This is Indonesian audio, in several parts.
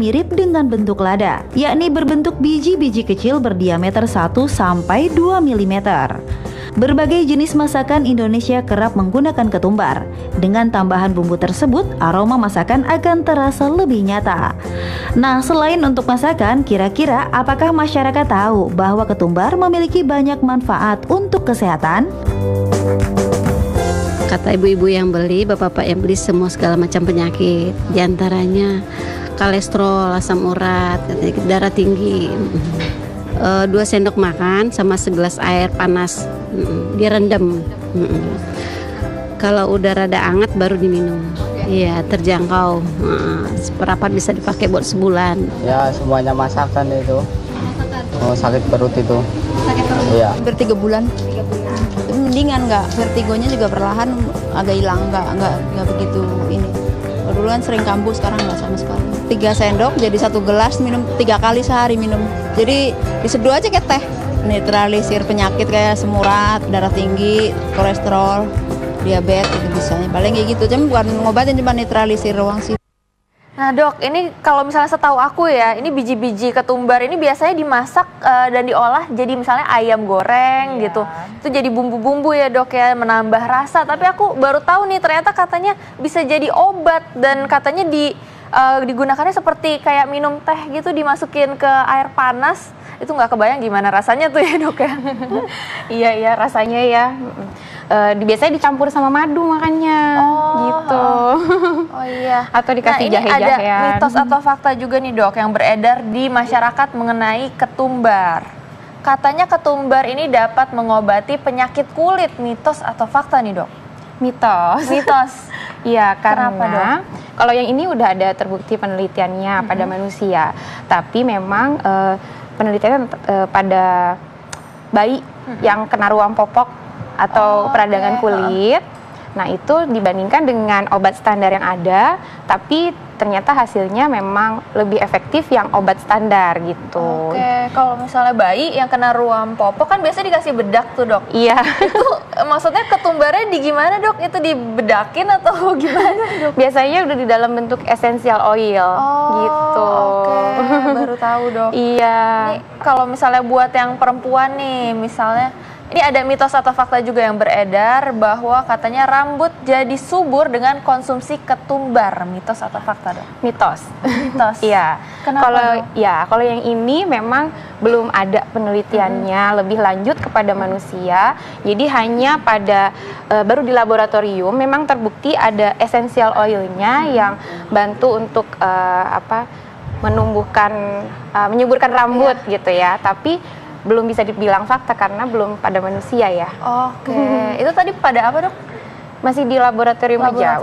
mirip dengan bentuk lada, yakni berbentuk biji-biji kecil berdiameter 1-2 mm. Berbagai jenis masakan Indonesia kerap menggunakan ketumbar. Dengan tambahan bumbu tersebut, aroma masakan akan terasa lebih nyata. Nah, selain untuk masakan, kira-kira apakah masyarakat tahu bahwa ketumbar memiliki banyak manfaat untuk kesehatan? Kata ibu-ibu yang beli, bapak-bapak yang beli, semua segala macam penyakit, diantaranya kolesterol, asam urat, darah tinggi. 2 sendok makan sama segelas air panas, direndam. Kalau udah rada anget baru diminum. Iya, terjangkau. Seperempat bisa dipakai buat sebulan. Ya, semuanya masakan itu. Oh, sakit perut itu. Sakit perut? Iya. Hampir 3 bulan. Mendingan nggak, vertigonya juga perlahan agak hilang, nggak begitu ini. Dulu kan sering kambuh, sekarang nggak sama sekali. 3 sendok jadi 1 gelas, minum 3 kali sehari minum. Jadi diseduh aja kayak teh. Netralisir penyakit kayak asam urat, darah tinggi, kolesterol, diabetes itu bisa. Paling kayak gitu, cuma bukan ngobatin, cuma netralisir doang sih. Nah dok, ini kalau misalnya setahu aku ya, ini biji-biji ketumbar ini biasanya dimasak dan diolah jadi misalnya ayam goreng gitu. Itu jadi bumbu-bumbu ya dok ya, menambah rasa. Tapi aku baru tahu nih ternyata katanya bisa jadi obat dan katanya digunakannya seperti kayak minum teh gitu, dimasukin ke air panas. Itu nggak kebayang gimana rasanya tuh ya dok ya. Iya rasanya ya. Biasanya dicampur sama madu makanya gitu. Oh iya. Atau dikasih jahe-jahean. Nah, ini ada mitos atau fakta juga nih dok yang beredar di masyarakat mengenai ketumbar. Katanya ketumbar ini dapat mengobati penyakit kulit. Mitos atau fakta nih dok? Mitos. Iya, karena kalau yang ini udah ada terbukti penelitiannya pada manusia. Tapi memang penelitiannya pada bayi yang kena ruam popok atau peradangan kulit. Nah, itu dibandingkan dengan obat standar yang ada, tapi ternyata hasilnya memang lebih efektif yang obat standar gitu. Oke, kalau misalnya bayi yang kena ruam popok kan biasanya dikasih bedak tuh dok. Iya. Itu maksudnya ketumbarnya di gimana dok? Itu dibedakin atau gimana dok? Biasanya udah di dalam bentuk essential oil gitu. Oke, baru tahu dok. Iya. Ini kalau misalnya buat yang perempuan nih, misalnya ini ada mitos atau fakta juga yang beredar bahwa katanya rambut jadi subur dengan konsumsi ketumbar. Mitos atau fakta dok? Mitos. Iya. Kenapa? Kalau yang ini memang belum ada penelitiannya lebih lanjut kepada manusia. Jadi hanya pada baru di laboratorium memang terbukti ada essential oilnya yang bantu untuk menumbuhkan, menyuburkan rambut gitu ya. Tapi belum bisa dibilang fakta karena belum pada manusia ya. Oke. Itu tadi pada apa dok? Masih di laboratorium aja.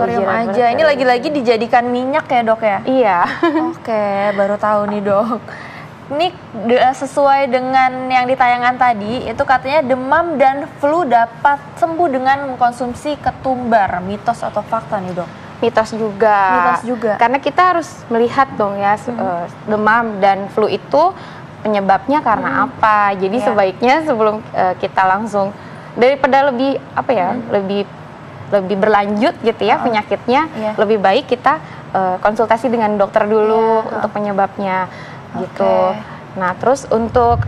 Ini lagi-lagi dijadikan minyak ya dok ya? Iya. Oke, baru tahu nih dok. Ini sesuai dengan yang di tayangan tadi, itu katanya demam dan flu dapat sembuh dengan mengkonsumsi ketumbar. Mitos atau fakta nih dok? Mitos juga. Karena kita harus melihat dong ya, demam dan flu itu penyebabnya karena apa. Jadi sebaiknya sebelum kita langsung, daripada lebih lebih berlanjut gitu ya penyakitnya, lebih baik kita konsultasi dengan dokter dulu untuk penyebabnya gitu. Nah, terus untuk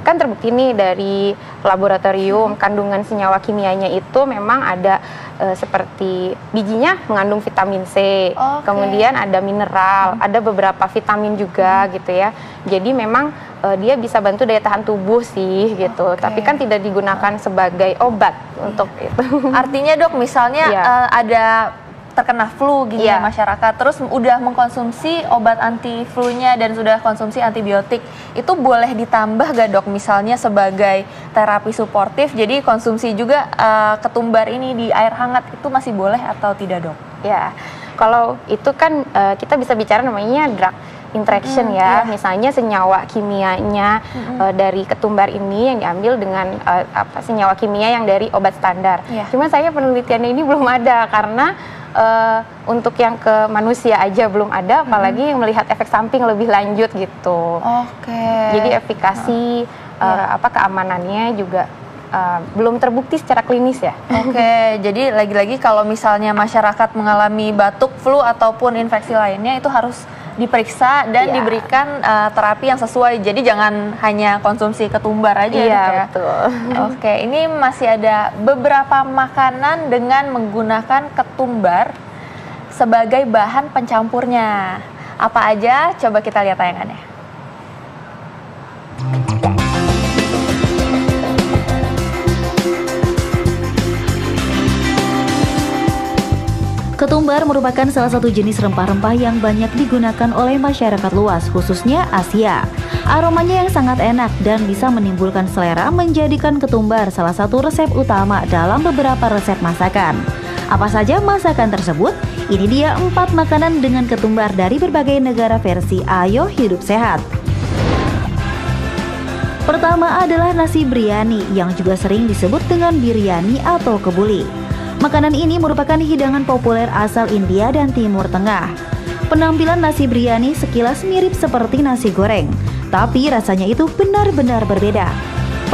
kan terbukti nih dari laboratorium kandungan senyawa kimianya itu memang ada seperti bijinya mengandung vitamin C, kemudian ada mineral, ada beberapa vitamin juga gitu ya. Jadi memang dia bisa bantu daya tahan tubuh sih gitu. Tapi kan tidak digunakan sebagai obat untuk itu. Artinya dok, misalnya ada terkena flu gitu ya masyarakat, terus udah mengkonsumsi obat anti flu-nya dan sudah konsumsi antibiotik, itu boleh ditambah gak dok misalnya sebagai terapi suportif, jadi konsumsi juga ketumbar ini di air hangat, itu masih boleh atau tidak dok? Ya, kalau itu kan kita bisa bicara namanya drug interaction misalnya senyawa kimianya dari ketumbar ini yang diambil dengan senyawa kimia yang dari obat standar. Cuma saya penelitiannya ini belum ada karena untuk yang ke manusia aja belum ada, apalagi yang melihat efek samping lebih lanjut gitu. Jadi efikasi keamanannya juga belum terbukti secara klinis ya. Oke, jadi lagi-lagi kalau misalnya masyarakat mengalami batuk, flu ataupun infeksi lainnya itu harus diperiksa dan Iya. diberikan terapi yang sesuai. Jadi jangan hanya konsumsi ketumbar aja Iya, Dok, ya. betul. Oke, ini masih ada beberapa makanan dengan menggunakan ketumbar sebagai bahan pencampurnya. Apa aja? Coba kita lihat tayangannya. Ketumbar merupakan salah satu jenis rempah-rempah yang banyak digunakan oleh masyarakat luas, khususnya Asia. Aromanya yang sangat enak dan bisa menimbulkan selera menjadikan ketumbar salah satu resep utama dalam beberapa resep masakan. Apa saja masakan tersebut? Ini dia 4 makanan dengan ketumbar dari berbagai negara versi Ayo Hidup Sehat. Pertama adalah nasi biryani yang juga sering disebut dengan biryani atau kebuli. Makanan ini merupakan hidangan populer asal India dan Timur Tengah. Penampilan nasi biryani sekilas mirip seperti nasi goreng, tapi rasanya itu benar-benar berbeda.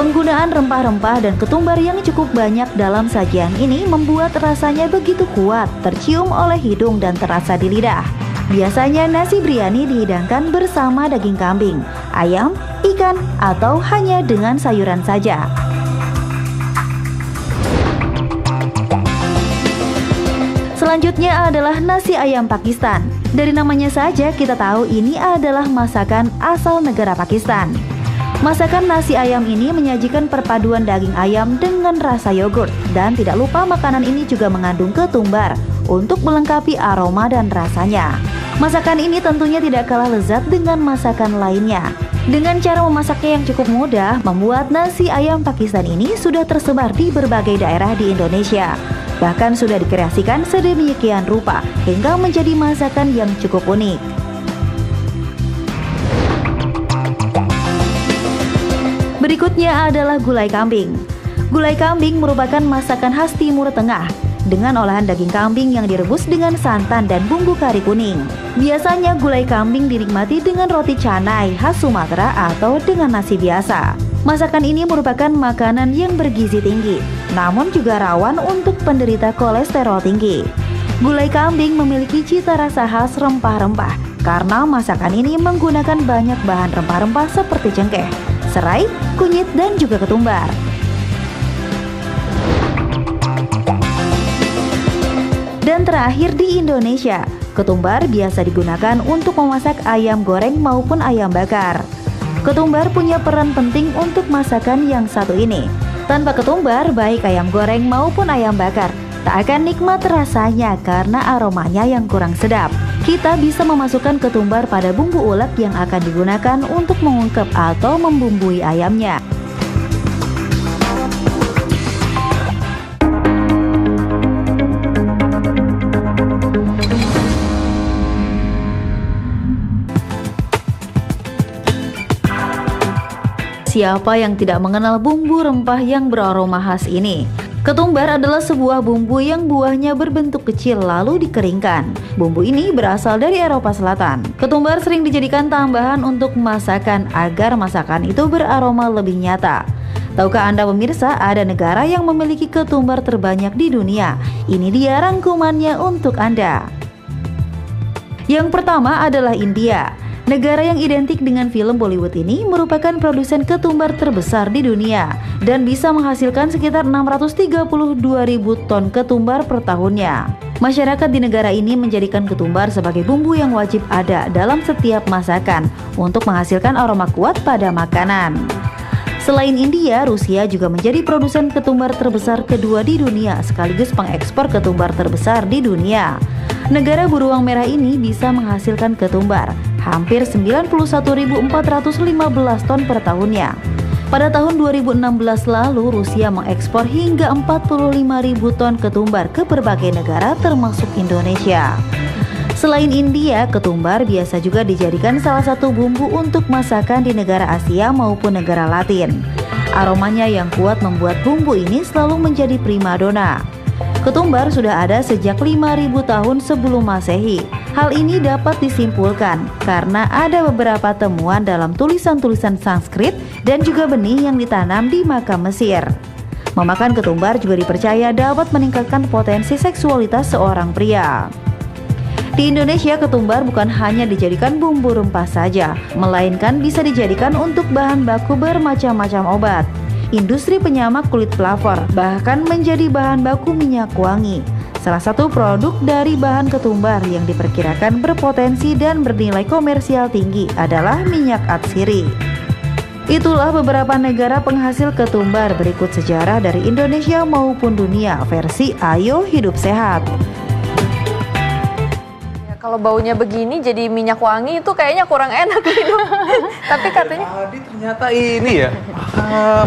Penggunaan rempah-rempah dan ketumbar yang cukup banyak dalam sajian ini membuat rasanya begitu kuat, tercium oleh hidung dan terasa di lidah. Biasanya nasi biryani dihidangkan bersama daging kambing, ayam, ikan, atau hanya dengan sayuran saja. Selanjutnya adalah nasi ayam Pakistan. Dari namanya saja kita tahu ini adalah masakan asal negara Pakistan. Masakan nasi ayam ini menyajikan perpaduan daging ayam dengan rasa yogurt. Dan tidak lupa makanan ini juga mengandung ketumbar untuk melengkapi aroma dan rasanya. Masakan ini tentunya tidak kalah lezat dengan masakan lainnya. Dengan cara memasaknya yang cukup mudah, membuat nasi ayam Pakistan ini sudah tersebar di berbagai daerah di Indonesia. Bahkan sudah dikreasikan sedemikian rupa hingga menjadi masakan yang cukup unik. Berikutnya adalah gulai kambing. Gulai kambing merupakan masakan khas Timur Tengah dengan olahan daging kambing yang direbus dengan santan dan bumbu kari kuning. Biasanya gulai kambing dinikmati dengan roti canai khas Sumatera atau dengan nasi biasa. Masakan ini merupakan makanan yang bergizi tinggi, namun juga rawan untuk penderita kolesterol tinggi. Gulai kambing memiliki cita rasa khas rempah-rempah karena masakan ini menggunakan banyak bahan rempah-rempah seperti cengkeh, serai, kunyit, dan juga ketumbar. Dan terakhir di Indonesia, ketumbar biasa digunakan untuk memasak ayam goreng maupun ayam bakar. Ketumbar punya peran penting untuk masakan yang satu ini. Tanpa ketumbar, baik ayam goreng maupun ayam bakar tak akan nikmat rasanya karena aromanya yang kurang sedap. Kita bisa memasukkan ketumbar pada bumbu ulek yang akan digunakan untuk mengungkep atau membumbui ayamnya. Siapa yang tidak mengenal bumbu rempah yang beraroma khas ini? Ketumbar adalah sebuah bumbu yang buahnya berbentuk kecil lalu dikeringkan. Bumbu ini berasal dari Eropa Selatan. Ketumbar sering dijadikan tambahan untuk masakan agar masakan itu beraroma lebih nyata. Tahukah Anda pemirsa, ada negara yang memiliki ketumbar terbanyak di dunia? Ini dia rangkumannya untuk Anda. Yang pertama adalah India. Negara yang identik dengan film Bollywood ini merupakan produsen ketumbar terbesar di dunia dan bisa menghasilkan sekitar 632.000 ton ketumbar per tahunnya. Masyarakat di negara ini menjadikan ketumbar sebagai bumbu yang wajib ada dalam setiap masakan untuk menghasilkan aroma kuat pada makanan. Selain India, Rusia juga menjadi produsen ketumbar terbesar kedua di dunia sekaligus pengekspor ketumbar terbesar di dunia. Negara beruang merah ini bisa menghasilkan ketumbar hampir 91.415 ton per tahunnya. Pada tahun 2016 lalu, Rusia mengekspor hingga 45.000 ton ketumbar ke berbagai negara termasuk Indonesia. Selain India, ketumbar biasa juga dijadikan salah satu bumbu untuk masakan di negara Asia maupun negara Latin. Aromanya yang kuat membuat bumbu ini selalu menjadi primadona. Ketumbar sudah ada sejak 5.000 tahun sebelum Masehi. Hal ini dapat disimpulkan karena ada beberapa temuan dalam tulisan-tulisan Sanskrit dan juga benih yang ditanam di makam Mesir. Memakan ketumbar juga dipercaya dapat meningkatkan potensi seksualitas seorang pria. Di Indonesia, ketumbar bukan hanya dijadikan bumbu rempah saja, melainkan bisa dijadikan untuk bahan baku bermacam-macam obat. Industri penyamak kulit pelafor bahkan menjadi bahan baku minyak wangi. Salah satu produk dari bahan ketumbar yang diperkirakan berpotensi dan bernilai komersial tinggi adalah minyak atsiri. Itulah beberapa negara penghasil ketumbar. Berikut sejarah dari Indonesia maupun dunia versi Ayo Hidup Sehat. Kalau baunya begini jadi minyak wangi itu kayaknya kurang enak nih Dok. Tapi katanya tadi ternyata ini ya.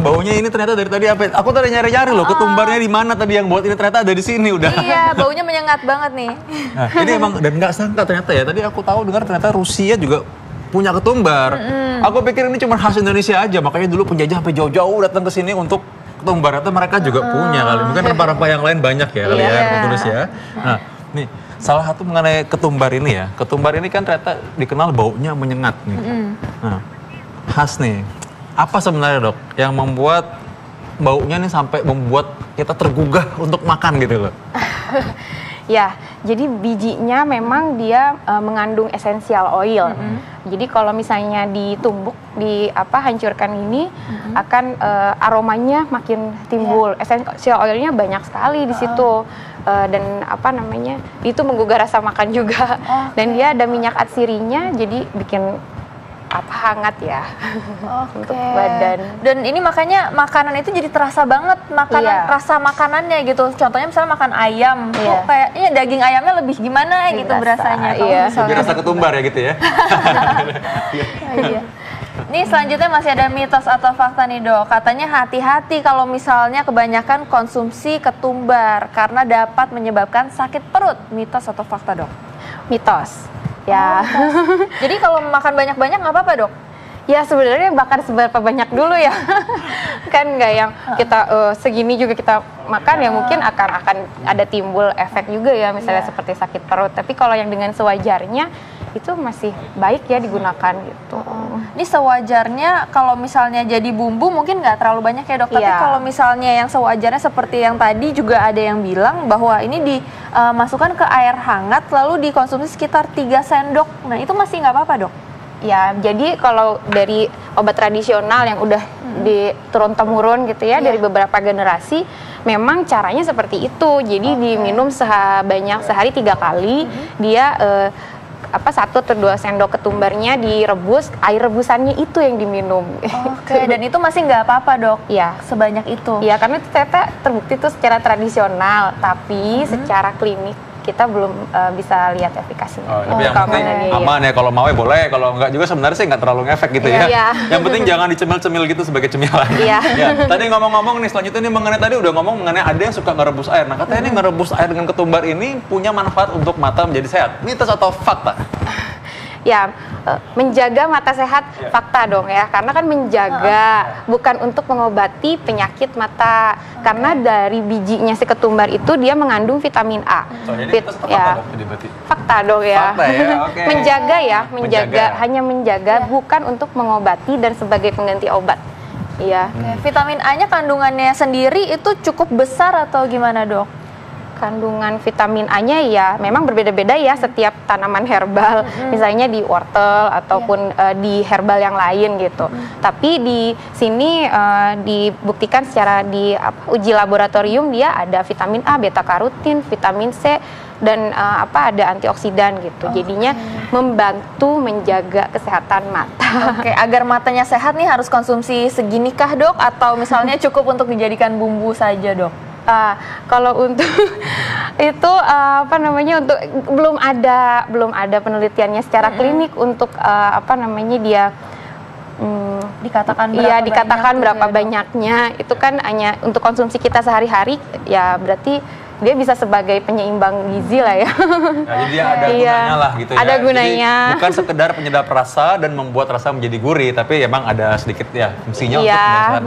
Baunya ini ternyata dari tadi apa? Aku tadi nyari-nyari loh ketumbarnya di mana tadi yang buat ini, ternyata ada di sini udah. iya, baunya menyengat banget nih. Nah, ini emang dan nggak sangka ternyata ya. Tadi aku tahu dengar ternyata Rusia juga punya ketumbar. Aku pikir ini cuma khas Indonesia aja, makanya dulu penjajah sampai jauh-jauh datang ke sini untuk ketumbar. Atau mereka juga punya kali. Mungkin rempah-rempah yang lain banyak ya kali ya, tulis ya. Nah, nih salah satu mengenai ketumbar ini ya. Ketumbar ini kan ternyata dikenal baunya menyengat nih. Nah, khas nih. Apa sebenarnya Dok yang membuat baunya nih sampai membuat kita tergugah untuk makan gitu loh? Ya, jadi bijinya memang dia mengandung essential oil. Jadi kalau misalnya ditumbuk, hancurkan ini, akan aromanya makin timbul. Essential oilnya banyak sekali di situ. Dan itu menggugah rasa makan juga. Dan dia ada minyak atsirinya, jadi bikin hangat ya untuk badan. Dan ini makanya makanan itu jadi terasa banget rasa makanannya gitu. Contohnya misalnya makan ayam, tuh kayaknya daging ayamnya lebih gimana gitu berasanya. Lebih rasa ketumbar ya gitu ya. Nih selanjutnya masih ada mitos atau fakta nih Dok. Katanya hati-hati kalau misalnya kebanyakan konsumsi ketumbar karena dapat menyebabkan sakit perut. Mitos atau fakta Dok? Mitos. Ya. Jadi kalau makan banyak-banyak nggak apa-apa Dok? Ya sebenarnya bakar seberapa banyak dulu ya. Kan nggak yang kita segini juga kita makan ya mungkin akan ada timbul efek juga ya misalnya seperti sakit perut. Tapi kalau yang dengan sewajarnya itu masih baik ya digunakan gitu. Ini sewajarnya kalau misalnya jadi bumbu mungkin nggak terlalu banyak ya Dok. Tapi kalau misalnya yang sewajarnya seperti yang tadi juga ada yang bilang bahwa ini dimasukkan ke air hangat lalu dikonsumsi sekitar 3 sendok. Nah itu masih nggak apa-apa Dok? Ya, jadi kalau dari obat tradisional yang udah diturun-temurun gitu ya dari beberapa generasi, memang caranya seperti itu. Jadi diminum sebanyak sehari 3 kali. Dia 1 atau 2 sendok ketumbarnya direbus, air rebusannya itu yang diminum. Dan itu masih nggak apa-apa Dok? Ya, sebanyak itu. Ya, karena itu ternyata terbukti itu secara tradisional, tapi secara klinik kita belum bisa lihat efikasinya. Tapi yang penting aman ya, kalau mau boleh, kalau enggak juga sebenarnya sih nggak terlalu ngefek gitu ya. Yang penting jangan dicemil-cemil gitu sebagai cemilan. Ya, tadi ngomong-ngomong nih, selanjutnya nih mengenai tadi udah ngomong mengenai ada yang suka ngerebus air. Nah katanya ini ngerebus air dengan ketumbar ini punya manfaat untuk mata menjadi sehat. Mitos atau fakta? Ya, menjaga mata sehat fakta dong ya, karena kan menjaga bukan untuk mengobati penyakit mata, karena dari bijinya si ketumbar itu dia mengandung vitamin A. Fakta dong ya. Fakta ya, okay. menjaga, hanya menjaga, bukan untuk mengobati dan sebagai pengganti obat. Iya. Vitamin A-nya kandungannya sendiri itu cukup besar atau gimana Dok? Kandungan vitamin A-nya ya memang berbeda-beda ya setiap tanaman herbal, misalnya di wortel ataupun di herbal yang lain gitu. Tapi di sini dibuktikan secara uji laboratorium dia ada vitamin A, beta karotin, vitamin C dan ada antioksidan gitu. Jadinya membantu menjaga kesehatan mata. Oke, agar matanya sehat nih harus konsumsi seginikah Dok atau misalnya cukup untuk dijadikan bumbu saja Dok? Kalau untuk itu untuk belum ada penelitiannya secara klinik untuk dia dikatakan berapa banyaknya. Itu kan hanya untuk konsumsi kita sehari-hari ya, berarti dia bisa sebagai penyeimbang gizi lah ya. Nah, jadi dia ada gunanya lah gitu ya. Ada gunanya. Jadi, bukan sekedar penyedap rasa dan membuat rasa menjadi gurih, tapi emang ada sedikit ya fungsinya untuk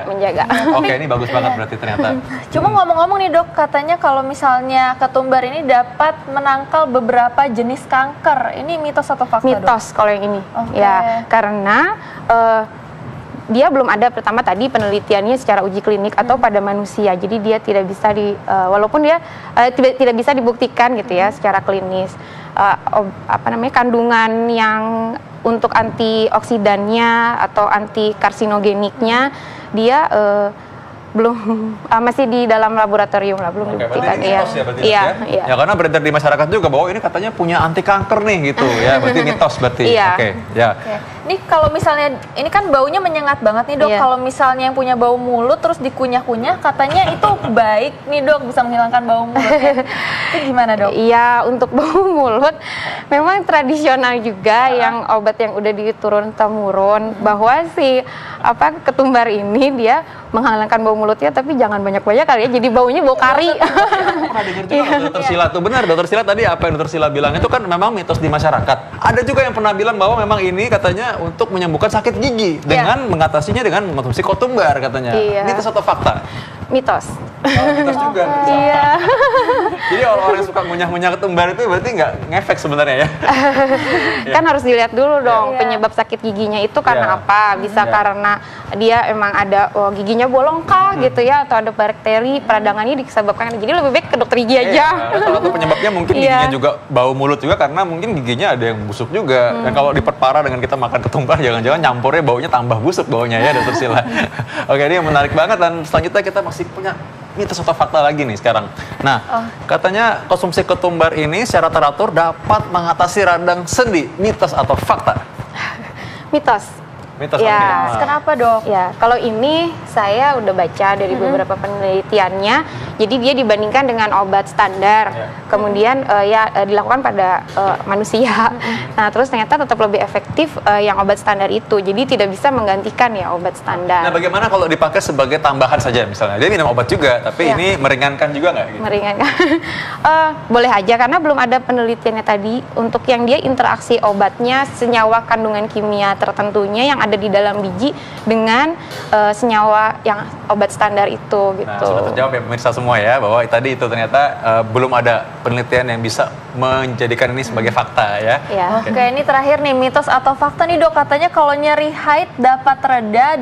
menjaga. Oke, ini bagus banget berarti ternyata. Cuma ngomong-ngomong nih Dok, katanya kalau misalnya ketumbar ini dapat menangkal beberapa jenis kanker. Ini mitos atau fakta Dok? Mitos kalau yang ini. Ya, karena dia belum ada pertama tadi penelitiannya secara uji klinik atau pada manusia. Jadi dia tidak bisa walaupun dia tidak bisa dibuktikan gitu ya secara klinis. Kandungan yang untuk antioksidannya atau anti karsinogeniknya dia belum masih di dalam laboratorium lah, belum dibuktikan. Mitos ya berarti ya? Ya karena beredar di masyarakat juga bahwa ini katanya punya anti kanker nih gitu ya, berarti mitos berarti. Iya. Oke, ya. Ini kalau misalnya, ini kan baunya menyengat banget nih dok, Iya. kalau misalnya yang punya bau mulut terus dikunyah-kunyah, katanya itu baik nih dok, bisa menghilangkan bau mulut. Itu gimana dok? Iya, untuk bau mulut memang tradisional juga yang obat yang udah diturun-temurun bahwa si ketumbar ini dia menghilangkan bau mulutnya, tapi jangan banyak-banyak kali ya, jadi baunya bau kari. Aku pernah dengar juga dokter Sila tuh, benar dokter Sila tadi apa yang dokter Sila bilang itu kan memang mitos di masyarakat. Ada juga yang pernah bilang bahwa memang ini katanya untuk menyembuhkan sakit gigi dengan mengatasinya dengan mengkonsumsi ketumbar katanya. Iya. Mitos atau fakta? Mitos. Oh, mitos juga. Iya. Jadi orang-orang yang suka ngunyah-ngunyah ketumbar itu berarti nggak ngefek sebenarnya ya? Kan harus dilihat dulu dong penyebab sakit giginya itu karena apa? Bisa karena dia emang ada giginya bolong kah gitu ya, atau ada bakteri peradangannya disebabkan. Jadi lebih baik ke dokter gigi aja. Salah satu penyebabnya mungkin giginya juga bau mulut juga karena mungkin giginya ada yang busuk juga. Dan kalau diperparah dengan kita makan ketumbar, jangan-jangan nyampurnya baunya tambah busuk baunya ya dokter Sila. Oke, ini menarik banget dan selanjutnya kita masih punya mitos atau fakta lagi nih sekarang. Nah, katanya konsumsi ketumbar ini secara teratur dapat mengatasi radang sendi. Mitos atau fakta? Mitos. Mitos. Ya. oke. Kenapa dok? Ya, kalau ini saya udah baca dari beberapa penelitiannya. Jadi dia dibandingkan dengan obat standar, kemudian dilakukan pada manusia. Nah, terus ternyata tetap lebih efektif yang obat standar itu. Jadi tidak bisa menggantikan ya obat standar. Nah, bagaimana kalau dipakai sebagai tambahan saja misalnya? Dia minum obat juga, tapi ini meringankan juga nggak? Gitu? Meringankan. Boleh aja karena belum ada penelitiannya tadi untuk yang dia interaksi obatnya senyawa kandungan kimia tertentunya yang ada di dalam biji dengan senyawa yang obat standar itu gitu. Nah, sudah terjawab ya pemirsa semua ya bahwa tadi itu ternyata belum ada penelitian yang bisa menjadikan ini sebagai fakta ya. Ya. Oke, ini terakhir nih, mitos atau fakta nih dok, katanya kalau nyeri haid dapat reda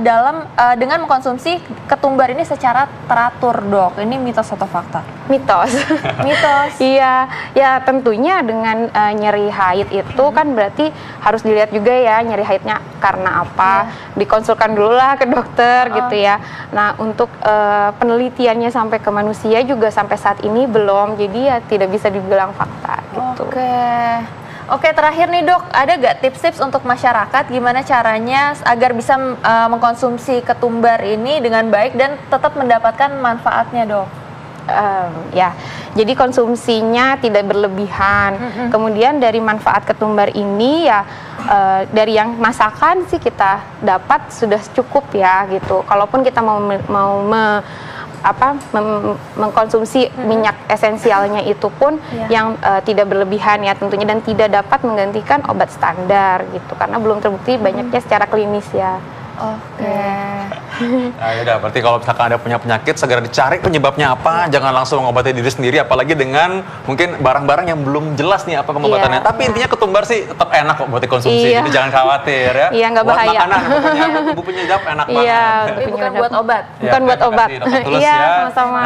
dengan mengkonsumsi ketumbar ini secara teratur dok. Ini mitos atau fakta? Mitos. Mitos. Iya, ya tentunya dengan nyeri haid itu kan berarti harus dilihat juga ya nyeri haidnya karena apa. Dikonsulkan dulu lah ke dokter gitu ya. Nah, untuk penelitiannya sampai ke manusia juga sampai saat ini belum. Jadi ya tidak bisa dibilang fakta gitu. Oke, terakhir nih dok, ada gak tips-tips untuk masyarakat gimana caranya agar bisa mengkonsumsi ketumbar ini dengan baik dan tetap mendapatkan manfaatnya dok? Ya, jadi konsumsinya tidak berlebihan. Kemudian dari manfaat ketumbar ini ya dari yang masakan sih kita dapat sudah cukup ya gitu. Kalaupun kita mengkonsumsi minyak esensialnya itu pun yang tidak berlebihan ya tentunya dan tidak dapat menggantikan obat standar gitu karena belum terbukti banyaknya secara klinis ya. Nah, yaudah, berarti kalau misalkan ada punya penyakit segera dicari penyebabnya apa, jangan langsung mengobati diri sendiri apalagi dengan mungkin barang-barang yang belum jelas nih apa pengobatannya. Tapi intinya ketumbar sih tetap enak kok buat dikonsumsi. Jadi jangan khawatir ya. Iya, nggak bahaya. Buat makanan, buku penyedap enak banget. Tapi bukan buat obat. Bukan buat obat. Terima kasih, Dr. Tulus Iya, ya. sama-sama.